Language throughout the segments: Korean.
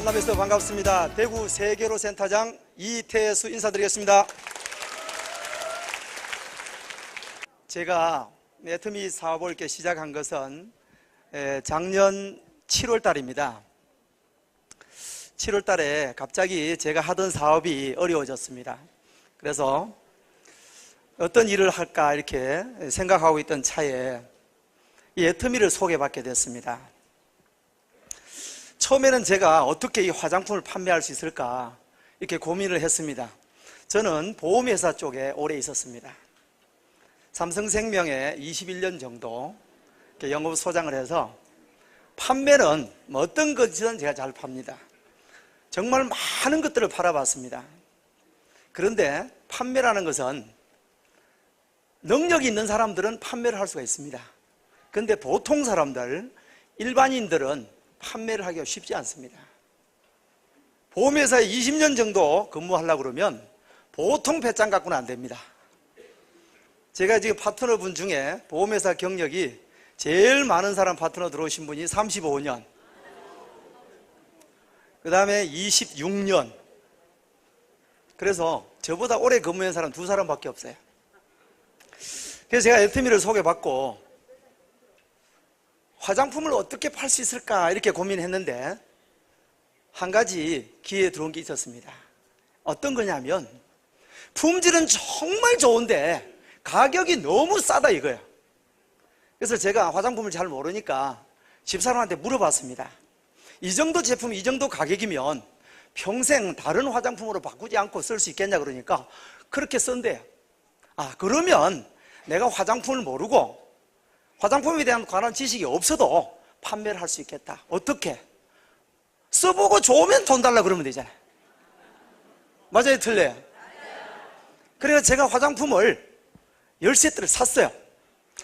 만나뵈서 반갑습니다. 대구 세계로 센터장 이태수 인사드리겠습니다. 제가 애터미 사업을 이렇게 시작한 것은 작년 7월 달입니다. 7월 달에 갑자기 제가 하던 사업이 어려워졌습니다. 그래서 어떤 일을 할까 이렇게 생각하고 있던 차에 이 애터미를 소개받게 됐습니다. 처음에는 제가 어떻게 이 화장품을 판매할 수 있을까 이렇게 고민을 했습니다. 저는 보험회사 쪽에 오래 있었습니다. 삼성생명에 21년 정도 영업소장을 해서 판매는 어떤 것이든 제가 잘 팝니다. 정말 많은 것들을 팔아봤습니다. 그런데 판매라는 것은 능력이 있는 사람들은 판매를 할 수가 있습니다. 그런데 보통 사람들, 일반인들은 판매를 하기가 쉽지 않습니다. 보험회사에 20년 정도 근무하려고 그러면 보통 배짱 갖고는 안 됩니다. 제가 지금 파트너분 중에 보험회사 경력이 제일 많은 사람 파트너 들어오신 분이 35년, 그 다음에 26년. 그래서 저보다 오래 근무한 사람 2사람밖에 없어요. 그래서 제가 애터미를 소개받고 화장품을 어떻게 팔 수 있을까 이렇게 고민했는데 한 가지 기회에 들어온 게 있었습니다. 어떤 거냐면 품질은 정말 좋은데 가격이 너무 싸다 이거예요. 그래서 제가 화장품을 잘 모르니까 집사람한테 물어봤습니다. 이 정도 제품, 이 정도 가격이면 평생 다른 화장품으로 바꾸지 않고 쓸 수 있겠냐 그러니까 그렇게 쓴대요. 아, 그러면 내가 화장품을 모르고 화장품에 대한 관한 지식이 없어도 판매를 할 수 있겠다. 어떻게? 써보고 좋으면 돈 달라 그러면 되잖아요. 맞아요, 틀려요? 그래서 제가 화장품을 10세트를 샀어요.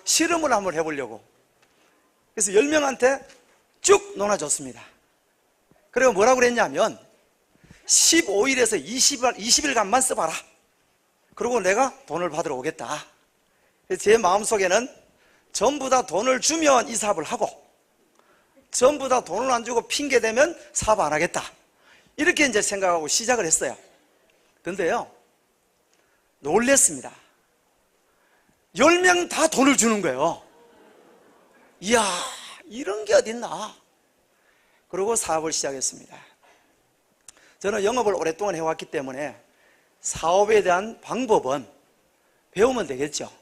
실험을 한번 해보려고. 그래서 10명한테 쭉 논아줬습니다. 그리고 뭐라고 그랬냐면 15일에서 20일간만 써봐라. 그리고 내가 돈을 받으러 오겠다. 제 마음속에는 전부 다 돈을 주면 이 사업을 하고 전부 다 돈을 안 주고 핑계대면 사업 안 하겠다. 이렇게 이제 생각하고 시작을 했어요. 그런데요, 놀랬습니다. 10명 다 돈을 주는 거예요. 이야, 이런 게 어딨나. 그리고 사업을 시작했습니다. 저는 영업을 오랫동안 해왔기 때문에 사업에 대한 방법은 배우면 되겠죠.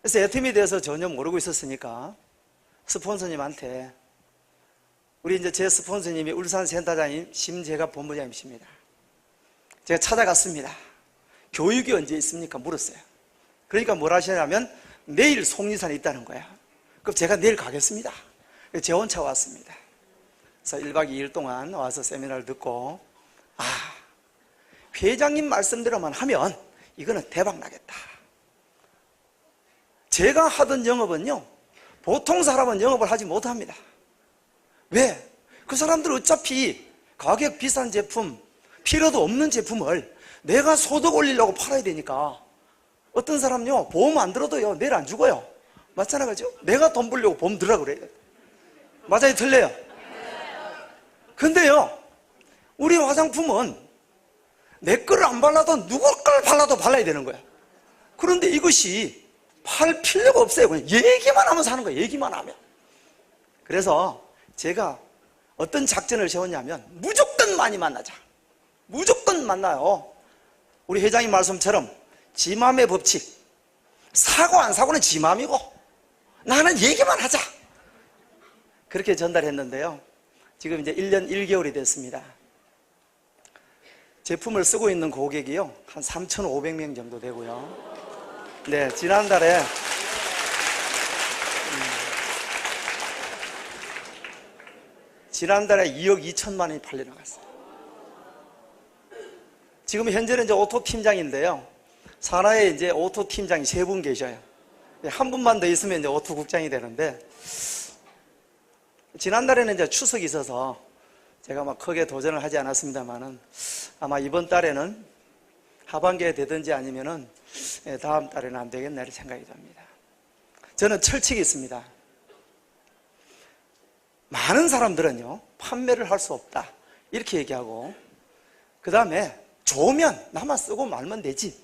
그래서 애터미에 대해서 전혀 모르고 있었으니까 스폰서님한테, 우리 이제 제 스폰서님이 울산 센터장님 심재갑 본부장님이십니다. 제가 찾아갔습니다. 교육이 언제 있습니까? 물었어요. 그러니까 뭘 하시냐면 내일 속리산에 있다는 거야. 그럼 제가 내일 가겠습니다. 제 혼자 왔습니다. 그래서 1박 2일 동안 와서 세미나를 듣고, 아, 회장님 말씀대로만 하면 이거는 대박 나겠다. 제가 하던 영업은요, 보통 사람은 영업을 하지 못합니다. 왜? 그 사람들은 어차피 가격 비싼 제품, 필요도 없는 제품을 내가 소득 올리려고 팔아야 되니까. 어떤 사람요, 보험 안 들어도요, 내일 안 죽어요. 맞잖아요, 그죠? 내가 돈 벌려고 보험 들으라고 그래요. 맞아요, 틀려요? 근데요, 우리 화장품은 내 거를 안 발라도 누구 걸 발라도 발라야 되는 거야. 그런데 이것이 팔 필요가 없어요. 그냥 얘기만 하면 사는 거예요. 얘기만 하면. 그래서 제가 어떤 작전을 세웠냐면 무조건 많이 만나자. 무조건 만나요. 우리 회장님 말씀처럼 지 맘의 법칙. 사고 안 사고는 지 맘이고 나는 얘기만 하자. 그렇게 전달했는데요. 지금 이제 1년 1개월이 됐습니다. 제품을 쓰고 있는 고객이요, 한 3,500명 정도 되고요. 네, 지난달에 지난달에 2억 2천만 원이 팔려 나갔어요. 지금 현재는 이제 오토 팀장인데요. 산하에 이제 오토 팀장이 3분 계셔요. 한 분만 더 있으면 이제 오토 국장이 되는데, 지난달에는 이제 추석이 있어서 제가 막 크게 도전을 하지 않았습니다만은 아마 이번 달에는 하반기에 되든지 아니면은 다음 달에는 안 되겠나 이런 생각이 듭니다. 저는 철칙이 있습니다. 많은 사람들은요, 판매를 할 수 없다. 이렇게 얘기하고, 그 다음에 좋으면 나만 쓰고 말면 되지,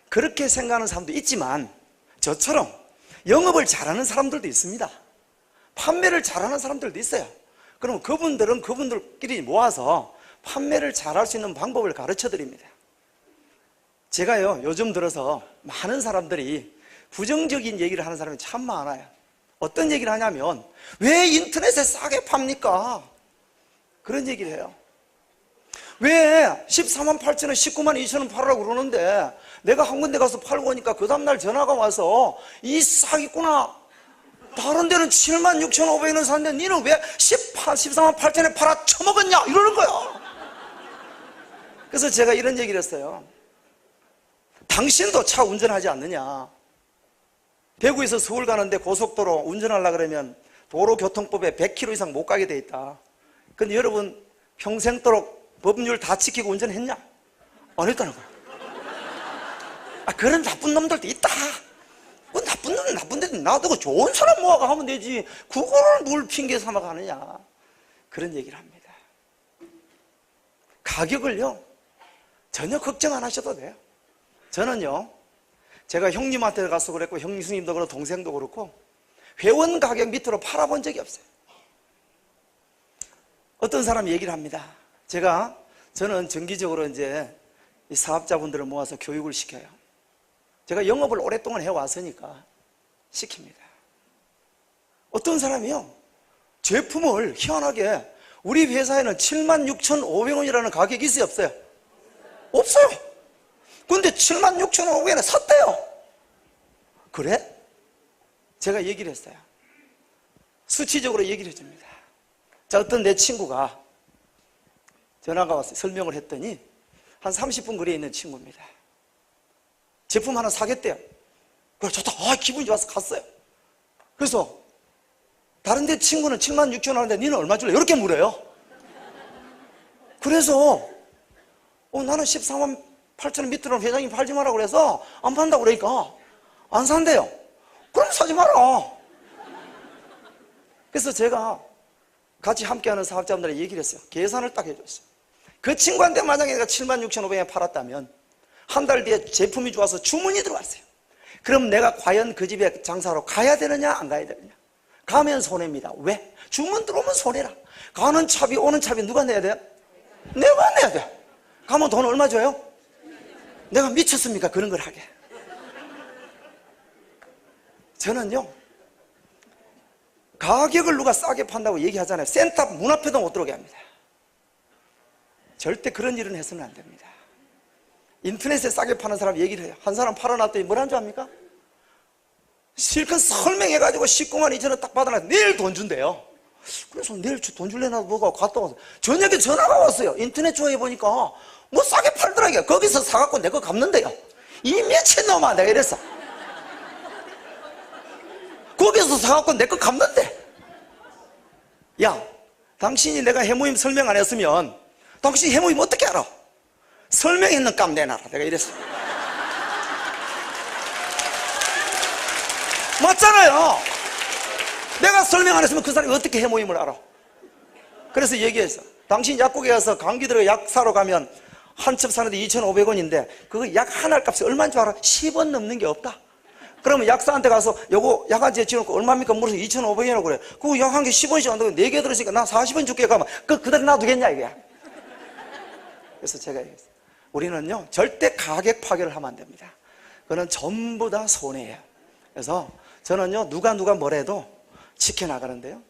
그렇게 생각하는 사람도 있지만, 저처럼 영업을 잘하는 사람들도 있습니다. 판매를 잘하는 사람들도 있어요. 그럼 그분들은 그분들끼리 모아서 판매를 잘할 수 있는 방법을 가르쳐 드립니다. 제가요, 요즘 들어서 많은 사람들이 부정적인 얘기를 하는 사람이 참 많아요. 어떤 얘기를 하냐면, 왜 인터넷에 싸게 팝니까? 그런 얘기를 해요. 왜 14만 8천 원, 19만 2천 원 팔으라고 그러는데 내가 한 군데 가서 팔고 오니까 그 다음날 전화가 와서 이 싸겠구나, 다른 데는 7만 6,500원 샀는데 니는 왜 14만 8천에 팔아 처먹었냐, 이러는 거야. 그래서 제가 이런 얘기를 했어요. 당신도 차 운전하지 않느냐? 대구에서 서울 가는데 고속도로 운전하려고 그러면 도로교통법에 100km 이상 못 가게 돼 있다. 근데 여러분 평생도록 법률 다 지키고 운전했냐? 안 했다는 거야. 그런 나쁜 놈들도 있다. 그 나쁜 놈은 나쁜데 놔두고 좋은 사람 모아가 하면 되지, 그거를 뭘 핑계 삼아 가느냐, 그런 얘기를 합니다. 가격을요 전혀 걱정 안 하셔도 돼요. 저는요, 제가 형님한테 가서 그랬고 형님도 그렇고 동생도 그렇고 회원 가격 밑으로 팔아본 적이 없어요. 어떤 사람이 얘기를 합니다. 저는 정기적으로 이제 이 사업자분들을 모아서 교육을 시켜요. 제가 영업을 오랫동안 해왔으니까 시킵니다. 어떤 사람이요, 제품을 희한하게 우리 회사에는 76,500원이라는 가격이 있어요, 없어요? 없어요. 근데 76,500원에 샀대요. 그래? 제가 얘기를 했어요. 수치적으로 얘기를 해줍니다. 자, 어떤 내 친구가 전화가 와서 설명을 했더니 한 30분 거리에 있는 친구입니다. 제품 하나 사겠대요. 그래, 좋다. 기분이 좋아서 갔어요. 그래서 다른 데 친구는 76,000원 하는데 니는 얼마 줄래? 이렇게 물어요. 그래서 나는 14만 8천 원 밑으로는 회장님 팔지 마라 그래서 안 판다고 그러니까 안 산대요. 그럼 사지 마라. 그래서 제가 같이 함께하는 사업자분들에게 얘기를 했어요. 계산을 딱 해줬어요. 그 친구한테 만약에 내가 76,500원에 팔았다면 한 달 뒤에 제품이 좋아서 주문이 들어왔어요. 그럼 내가 과연 그 집에 장사로 가야 되느냐 안 가야 되느냐? 가면 손해입니다. 왜? 주문 들어오면 손해라. 가는 차비 오는 차비 누가 내야 돼요? 내가 내야 돼. 가면 돈 얼마 줘요? 내가 미쳤습니까? 그런 걸 하게. 저는요, 가격을 누가 싸게 판다고 얘기하잖아요. 센터 문 앞에도 못 들어오게 합니다. 절대 그런 일은 해서는 안 됩니다. 인터넷에 싸게 파는 사람 얘기를 해요. 한 사람 팔아놨더니 뭐라는 줄 압니까? 실컷 설명해가지고 19만 2천 원 딱 받아놔서 내일 돈 준대요. 그래서 내일 돈 줄래나 뭐가 갔다 와서 저녁에 전화가 왔어요. 인터넷 조회해 보니까 뭐 싸게 팔더라고요. 거기서 사갖고 내 거 갚는데요. 이 미친놈아, 내가 이랬어. 거기서 사갖고 내 거 갚는데. 야, 당신이 내가 해모임 설명 안 했으면 당신 해모임 어떻게 알아? 설명했는 값 내놔라, 내가 이랬어. 맞잖아요. 내가 설명 안 했으면 그 사람이 어떻게 해모임을 알아? 그래서 얘기했어. 당신 약국에 가서 감기 들어 약 사러 가면 한 첩 사는데 2,500원인데 그거 약 하나 값이 얼마인 줄 알아? 10원 넘는 게 없다. 그러면 약사한테 가서 요거 약한지에 지어놓고 얼마입니까? 물어서 2,500원이라고 그래. 그거 약 한 개 10원씩 안 되고 4개 들었으니까 나 40원 줄게. 가면 그대로 놔두겠냐 이게. 그래서 제가 얘기했어요. 우리는요 절대 가격 파괴를 하면 안 됩니다. 그거는 전부 다 손해예요. 그래서 저는요 누가 뭐래도 지켜나가는데요,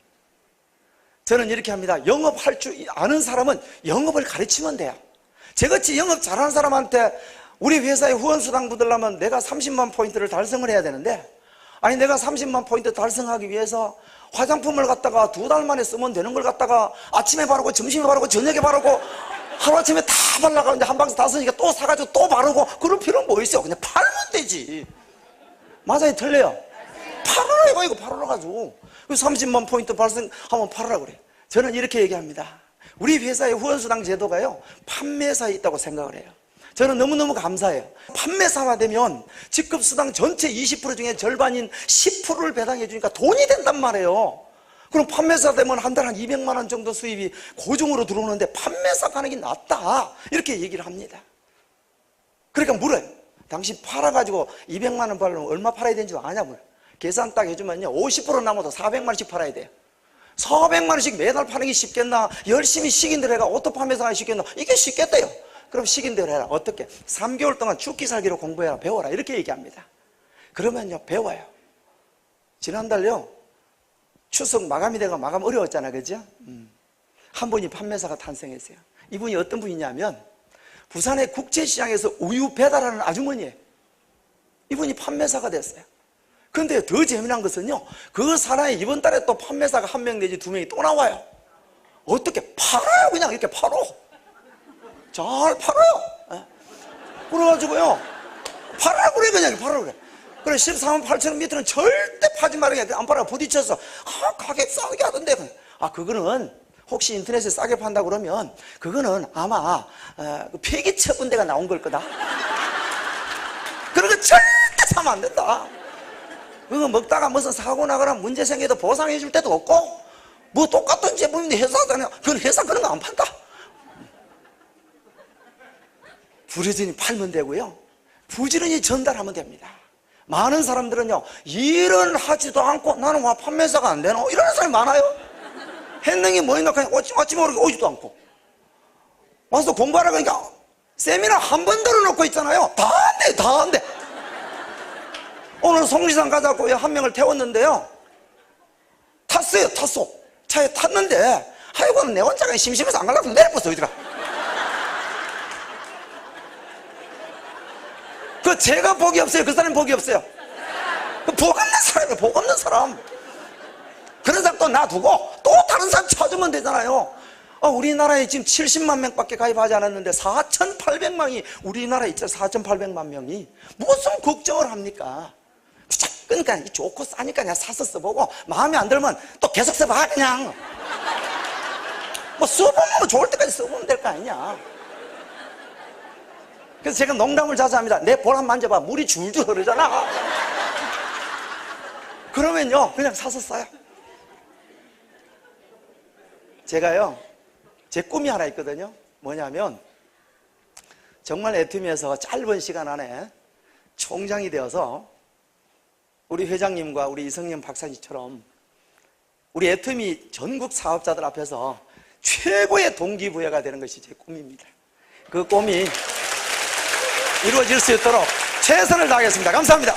저는 이렇게 합니다. 영업할 줄 아는 사람은 영업을 가르치면 돼요. 저같이 영업 잘하는 사람한테 우리 회사에 후원수당 받으려면 내가 30만 포인트를 달성을 해야 되는데, 아니 내가 30만 포인트 달성하기 위해서 화장품을 갖다가 2달 만에 쓰면 되는 걸 갖다가 아침에 바르고 점심에 바르고 저녁에 바르고 하루아침에 다 발라가는데 한 방씩 다 쓰니까 또 사가지고 또 바르고 그럴 필요는 뭐 있어요. 그냥 팔면 되지. 맞아요, 틀려요? 팔으라 이거 팔으라 가지고 30만 포인트 발생하면 팔으라 그래. 저는 이렇게 얘기합니다. 우리 회사의 후원수당 제도가요 판매사에 있다고 생각을 해요. 저는 너무너무 감사해요. 판매사가 되면 직급수당 전체 20% 중에 절반인 10%를 배당해 주니까 돈이 된단 말이에요. 그럼 판매사 되면 한 달 한 200만 원 정도 수입이 고정으로 들어오는데 판매사 가는 게 낫다, 이렇게 얘기를 합니다. 그러니까 물어요. 당신 팔아가지고 200만 원 벌려면 얼마 팔아야 되는지 아냐고요. 계산 딱 해주면요, 50% 남아도 400만 원씩 팔아야 돼요. 400만 원씩 매달 파는 게 쉽겠나? 열심히 식인들 해가 오토 판매사가 쉽겠나? 이게 쉽겠대요. 그럼 식인대로 해라. 어떻게? 3개월 동안 죽기 살기로 공부해라, 배워라, 이렇게 얘기합니다. 그러면요, 배워요. 지난달요, 추석 마감이 되고 마감 어려웠잖아, 그죠? 한 분이 판매사가 탄생했어요. 이분이 어떤 분이냐면 부산의 국제시장에서 우유 배달하는 아주머니예요. 이분이 판매사가 됐어요. 그런데 더 재미난 것은요, 그 사람이 이번 달에 또 판매사가 1명 내지 2명이 또 나와요. 어떻게? 팔아요. 그냥 이렇게 팔어. 잘 팔아요. 그래가지고요, 팔아 그래, 그냥 팔아 그래. 그래, 14만 8천 원 밑에는 절대 파지 말아야 안 팔아. 부딪혀서 가격 싸게 하던데. 그거는 혹시 인터넷에 싸게 판다 그러면 그거는 아마 폐기 처분대가 나온 걸 거다. 그런 거 절대 사면 안 된다. 그거 먹다가 무슨 사고 나거나 문제 생겨도 보상해 줄 때도 없고, 뭐 똑같은 제품인데 회사잖아요. 그건 회사 그런 거 안 판다. 부지런히 팔면 되고요, 부지런히 전달하면 됩니다. 많은 사람들은요, 일은 하지도 않고 나는 와 판매사가 안 되나? 이러는 사람이 많아요. 했는 게 뭐인가 그냥 어찌 모르게 오지도 않고 와서 공부하라 그러니까 세미나 한 번 들어놓고 있잖아요. 다 안 돼, 다 안 돼. 오늘 송리산 가자고 한 명을 태웠는데요, 탔어요. 탔어. 차에 탔는데 아이고 내 혼자가 심심해서 안 가려고 내려버렸어. 어디가 그 제가 복이 없어요? 그 사람이 복이 없어요? 그 복 없는 사람이에요. 복 없는 사람. 그런 사람 또 놔두고 또 다른 사람 찾으면 되잖아요. 우리나라에 지금 70만 명밖에 가입하지 않았는데 4,800만이 우리나라에 있죠. 4,800만 명이 무슨 걱정을 합니까? 그러니까 좋고 싸니까 그냥 사서 써보고 마음에 안 들면 또 계속 써봐. 그냥 뭐 써보면 좋을 때까지 써보면 될 거 아니냐. 그래서 제가 농담을 자주 합니다. 내 볼 한번 만져봐. 물이 줄줄 흐르잖아. 그러면요, 그냥 사서 써요. 제가요, 제 꿈이 하나 있거든요. 뭐냐면 정말 애터미에서 짧은 시간 안에 총장이 되어서 우리 회장님과 우리 이성님 박사님처럼 우리 애터미 전국 사업자들 앞에서 최고의 동기부여가 되는 것이 제 꿈입니다. 그 꿈이 이루어질 수 있도록 최선을 다하겠습니다. 감사합니다.